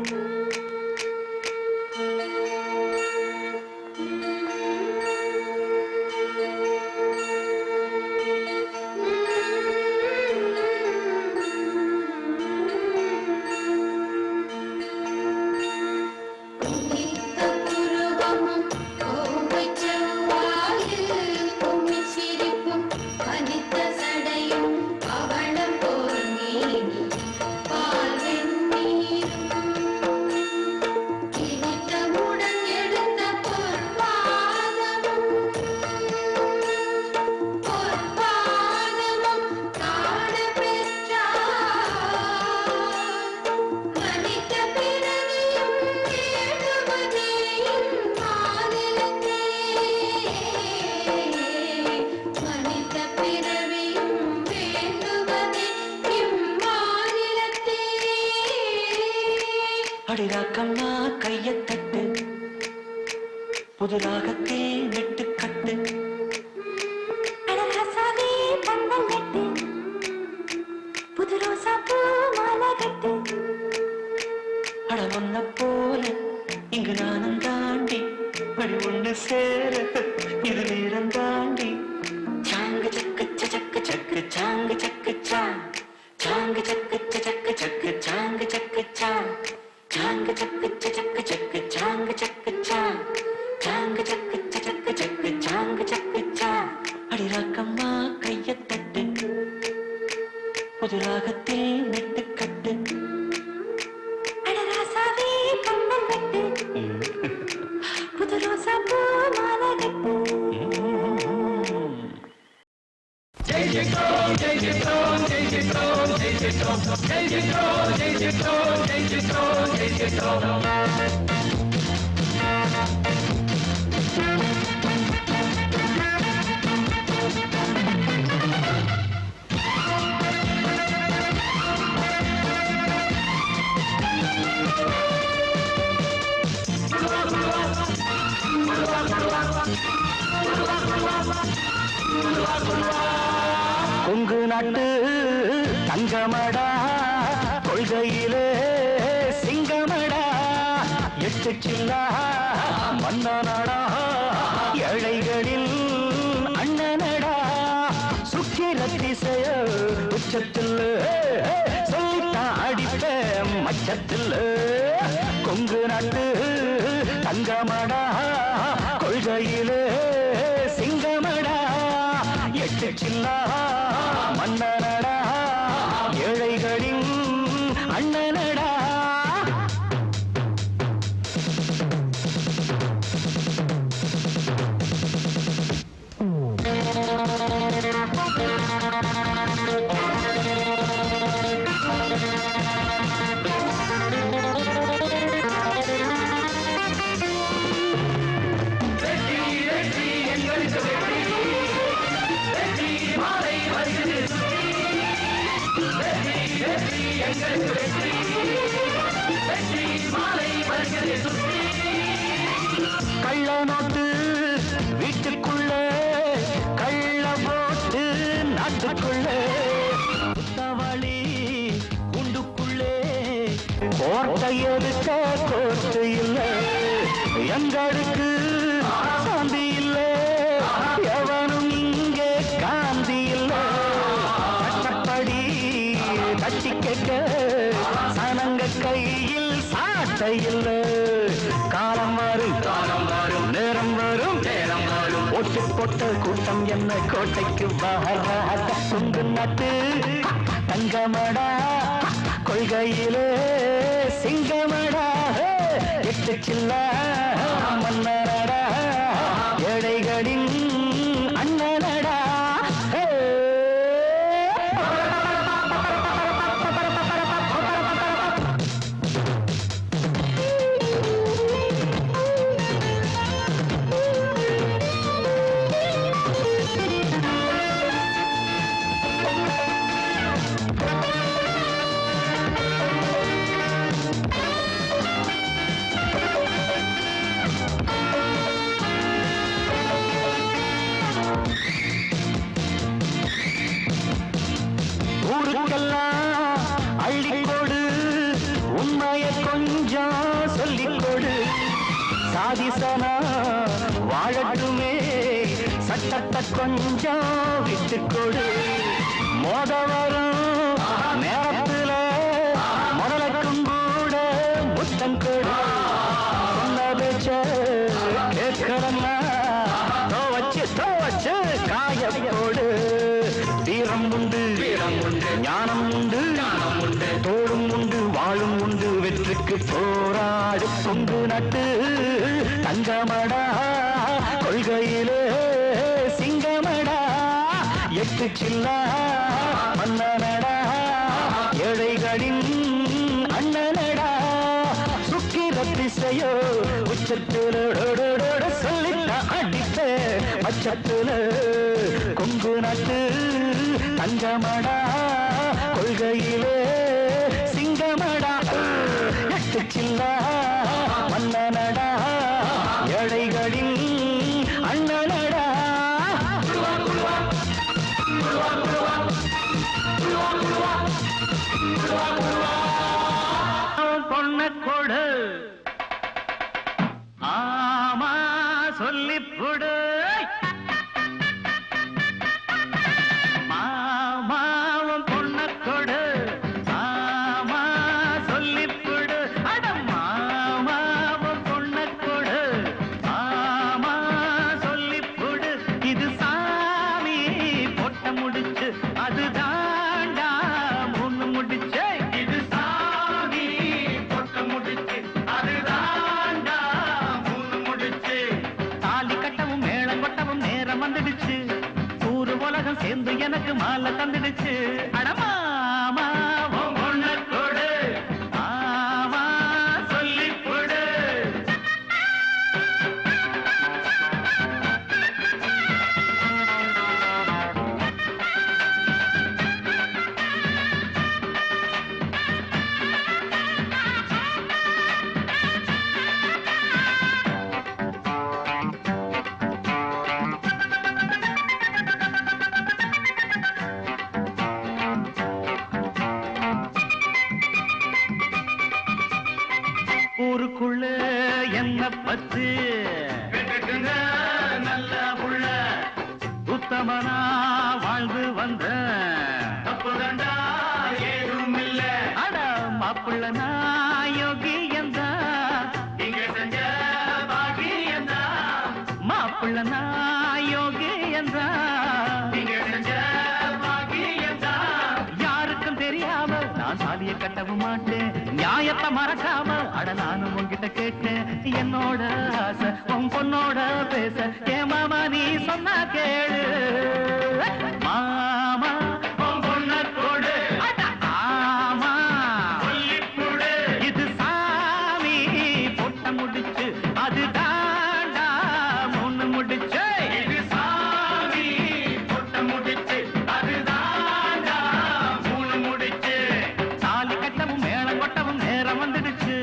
அடிராக்கம்மா கைய தட்டு புது ராகத்தில் நெட்டு கட்டு அழகாசாவே பந்தல் நட்டு புது ரோசா பூ மாலை கட்டு அட ஒன்ன போல இங்கு நானும் தாண்டி வழி ஒண்ணு சேர இது நேரம் தாண்டி சாங்கு சக்கு சக்கு சக்கு சாங்கு சக்கு சாங்கு சக்கு சக்கு சக்கு சாங்கு சக்கு சாங்கு சக்கு சக்கு சக்கு சாங்கு சக்கு சாங்கு சக்கு சக்கு சக்கு சாங்கு சக்கு அடிராக்கம்மா கைய தட்டு புது ராகத்தில் நெட்டு கட்டு அழகாசாவே பந்தல் நட்டு புது ரோசா பூ மாலை கட்டு கொங்கு நாட்டு தங்கமடா கொள்கையிலே சிங்கமடா எட்டு சில்லா மன்னனடா ஏழைகளில் அண்ணனடா சுக்கிரத்திசைய உச்சத்தில் சொல்லித்தான் அடிப்ப மச்சத்தில் கொங்கு நாட்டு தங்கமடா கொள்கையிலே சிங்கமடா எட்டு சில்லா மன்னனடா ஏழைகளின் அண்ணனடா கள்ள நோட்டு வீட்டுக்குள்ள கள்ள போட்டு நாட்டுக்குள்ள புத்தவழி குண்டுக்குள்ளே கோட்டை எடுக்க கோட்டு இல்லை எங்களுக்கு சாந்தி இல்லை எவனும் இங்கே காந்தி இல்லை கட்டப்படி கட்டி கேட்க சனங்க கையில் சாட்டை இல்லை காலம் வரும் நேரம் வரும் ஓட்டு போட்ட கூட்டம் என்ன கோட்டைக்கு வராத கொங்கு நாட்டு தங்கமடா கொள்கையிலே சிங்கமடா எட்டு சில்லா மன்னனடா ஏழைகளின் அண்ணனடா ஊருக்கெல்லாம் அள்ளிக்கொடு உண்மைய கொஞ்சம் சொல்லிக்கொடு சாதிசனா வாழட்டுமே சட்டத்தை கொஞ்சம் விட்டுக்கொடு மோத வரும் நேரத்துல முதலுக்கும் கூட முத்தம் கொடு சொன்ன பேச்ச கேட்கலன்னா தோவச்சு காயப்போடு வீரம் உண்டு ஞானம் உண்டு தோளும் உண்டு வாழும் உண்டு வெற்றிக்கு போராடு கொங்கு நட்டு தங்கமடா கொள்கையிலே சிங்கமடா எட்டு சில்லா மன்னனடா ஏழைகளின் அண்ணனடா சுக்கிரத்திசையோ உச்சத்தில் சொல்லிட்ட அடித்த மச்சத்தில் கொங்கு நாட்டு தங்கமடா கொள்கையிலே சிங்கமடா எட்டு சில்லா மன்னனடா ஏழைகளின் அண்ணனடா பொண்ண கொடு ஆமா சொல்லிப்புடு மாமாவும் பொண்ண கொடு ஆமா சொல்லிப்புடு அட மாமாவும் பொண்ண கொடு ஆமா சொல்லிப்புடு இது சாமி பொட்ட முடிச்சு அது தாண்டா மூணு முடிச்சு இது சாமி பொட்ட முடிச்சு அது தாண்டா மூணு முடிச்சு தாலி கட்டவும் மேளம் கொட்டவும் நேரம் வந்துடுச்சு ஊரு உலகம் சேர்ந்து எனக்கு மாலை தந்துடுச்சு அடமாமா பொண்ண கொடு ஆமா சொல்லிப்புடு வச்சு கேட்டுக்குங்க நல்ல புள்ள உத்தமனா வாழ்ந்து வந்த தப்புதண்டா ஏதும் இல்ல அட மாப்பிள்ளனா யோகியந்தா இங்க செஞ்ச பாகியந்தா மாப்பிள்ளனா யோகியந்தா இங்க செஞ்ச பாகியந்தா யாருக்கும் தெரியாம நான் சாதிய கட்டவும் மாட்டேன் நியாயத்தை மறக்காம அட நானும் உன்கிட்ட கேட்டேன் என்னோட ஆசை உன் பொண்ணோட பேச ஏ மாமா நீ சொன்னா கேளு மாமா உன் பொண்ண கொடு ஆமா சொல்லிப்புடு இது சாமி பொட்ட முடிச்சு அது தாண்டா மூணு முடிச்சு இது சாமி பொட்ட முடிச்சு அது தாண்டா மூணு முடிச்சு தாலி கட்டவும் மேளம் கொட்டவும் நேரம் வந்துடுச்சு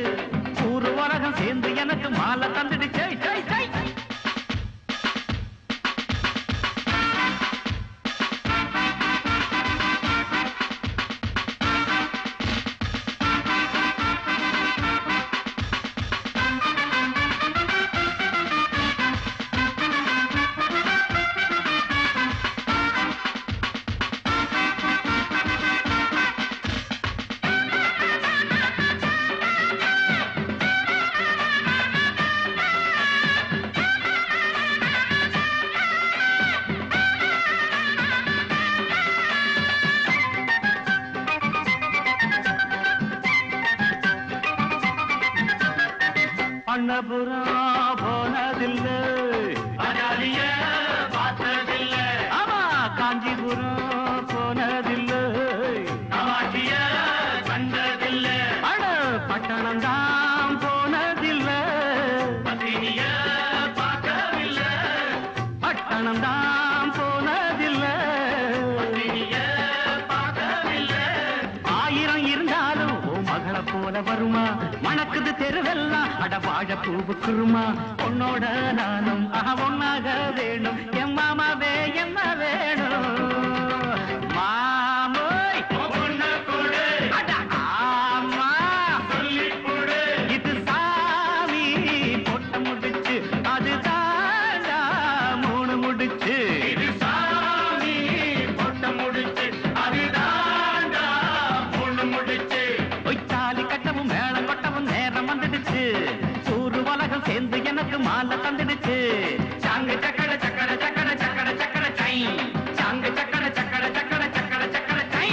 ஊரு உலகம் சேர்ந்து எனக்கு மாலை தந்துடுச்சு ஜெய் ஜெய் அண்ணபுரம் போனதில்லை அஜாலிய பார்த்ததில்லை ஆமா காஞ்சிபுரம் போனதில்லை காமாட்சிய கண்டதில்லை அட பட்டணம் தான் போனதில்லை பத்தினிய பார்க்கவில்லை பட்டணம் தான் போனதில்லை பத்தினிய பார்க்கவில்லை ஆயிரம் இருந்தாலும் ஓ மகளை போல வருமா மணக்குது தெருவெல்லாம் அட வாழ பூவுக்குருமா உன்னோட நானும் ஒன்னாக வேணும் என் மாமாவே என்ன வேணும் மாமோய் அட ஆமா சொல்லிப்புடு இது சாமி பொட்ட முடிச்சு அது தாண்டா மூணு முடிச்சு இது சாமி பொட்ட முடிச்சு அது தாண்டா மூணு முடிச்சு தாலி கட்டவும் மேளம் கொட்டவும் நேரம் வந்துடுச்சு சூறு உலகம் சேர்ந்து எனக்கு மாலை தந்துடுச்சு சாங்க சக்கர சக்கர சக்கர சக்கர சக்கர சை சாங்க சக்கர சக்கர சக்கர சக்கர சக்கர சை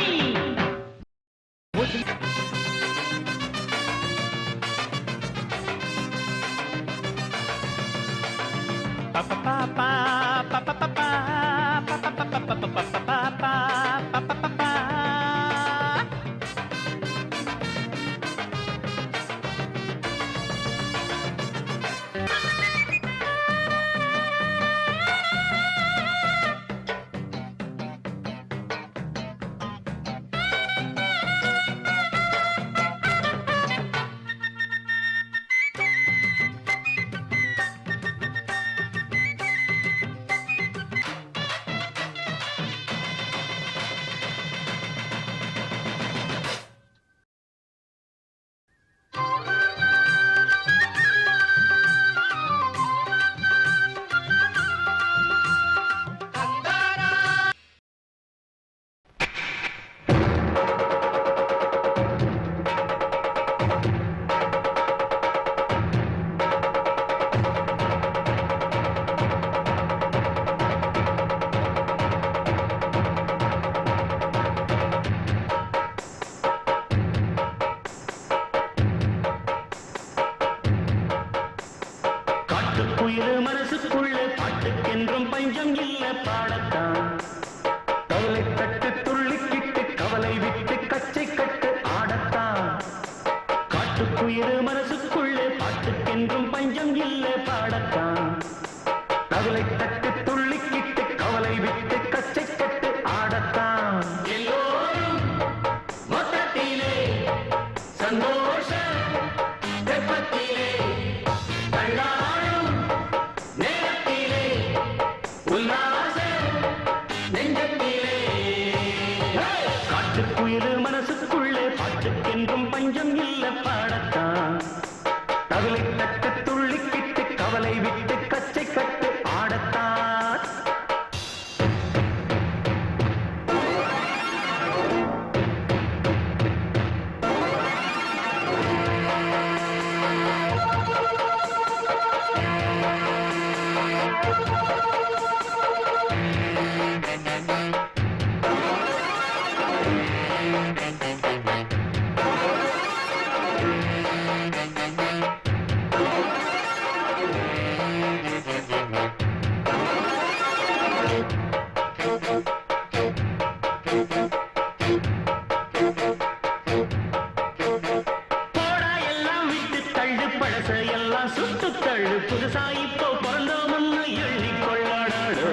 போடா எல்லாம் விட்டு தள்ளு பழச எல்லாம் சுட்டு தள்ளு புதுசா இப்போ பிறந்தோம்னு எண்ணி கொள்ளாடாடு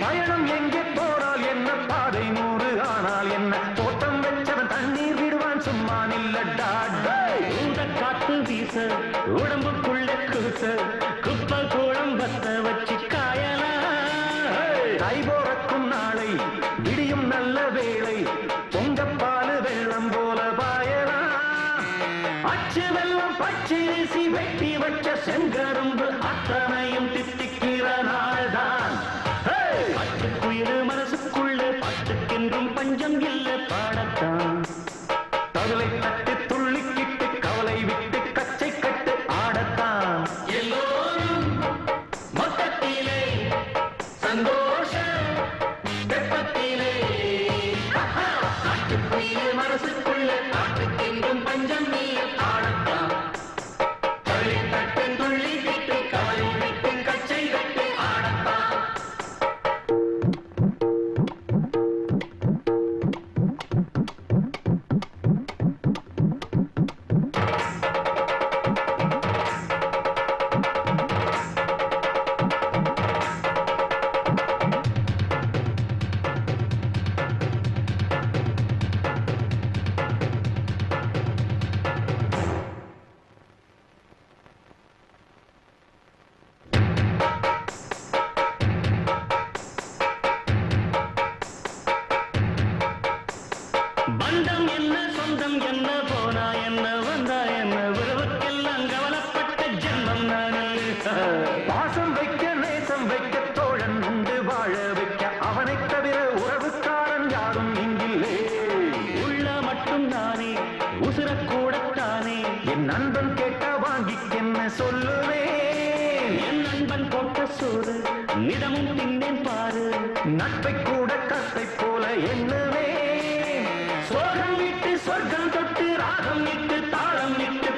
பயணம் எங்கே போனால் என்ன பாதை 100 ஆனால் என்ன தோட்டம் வச்சவன் தண்ணீர் விடுவான் சும்மா நில்லடா ஊத காத்து வீச உடம்புக்குள்ள கூச குப்பை கூடம் பத்த வச்சு காயலாம் கை போறக்கும் நாளை விடியும் நல்ல வேளை பொங்கப்பாலு வெள்ளம் போல பாயலாம் அச்சு வெள்ளம் பச்சரிசி வெட்டி வச்ச செங்கரும்பு அத்தனையும் தித்திக்கிற நாள்தான் பட்டுக்குயிரு மனசுக்குள்ள பட்டுக்கென்றும் பஞ்சம் இல்லை பாடத்தான் தவிலை தட்டு துள்ளிக்கிட்டு கவலை விட்டு கச்சை கட்டு ஆடத்தான் எல்லோரும் மொத்தத்திலே சந்தோஷம் வெப்பத்திலே நாட்டுக்குயிரு மனசுக்குள்ள நாட்டுக்கென்றும் பஞ்சம் இல்லை பாடத்தான் தவிலை தட்டு துள்ளிக்கிட்டு கவலை விட்டு கச்சை கட்டு ஆடத்தான் பந்தம் என்ன சொந்தம் என்ன போனா என்ன வந்தா என்ன உறவுக்கெல்லாம் கவலைப்பட்ட ஜென்மம் நானே பாசம் வைக்க நேசம் வைக்க தோழன் உண்டு வாழ வைக்க அவனைத் தவிர உறவுக்காரன் யாரும் இங்கில்லே உள்ள மட்டும் நானே உசுரக்கூடத்தானே என் நண்பன் கேட்டா வாங்கிக்கென்ன சொல்லுவேன் என் நண்பன் போட்ட சோறு நிதமும் தின்னேன் பாரு நட்பை கூட கத்தை போல எண்ணுவேன் சோகம் விட்டு சொர்க்கம் தொட்டு ராகம் விட்டு தாளம் விட்டு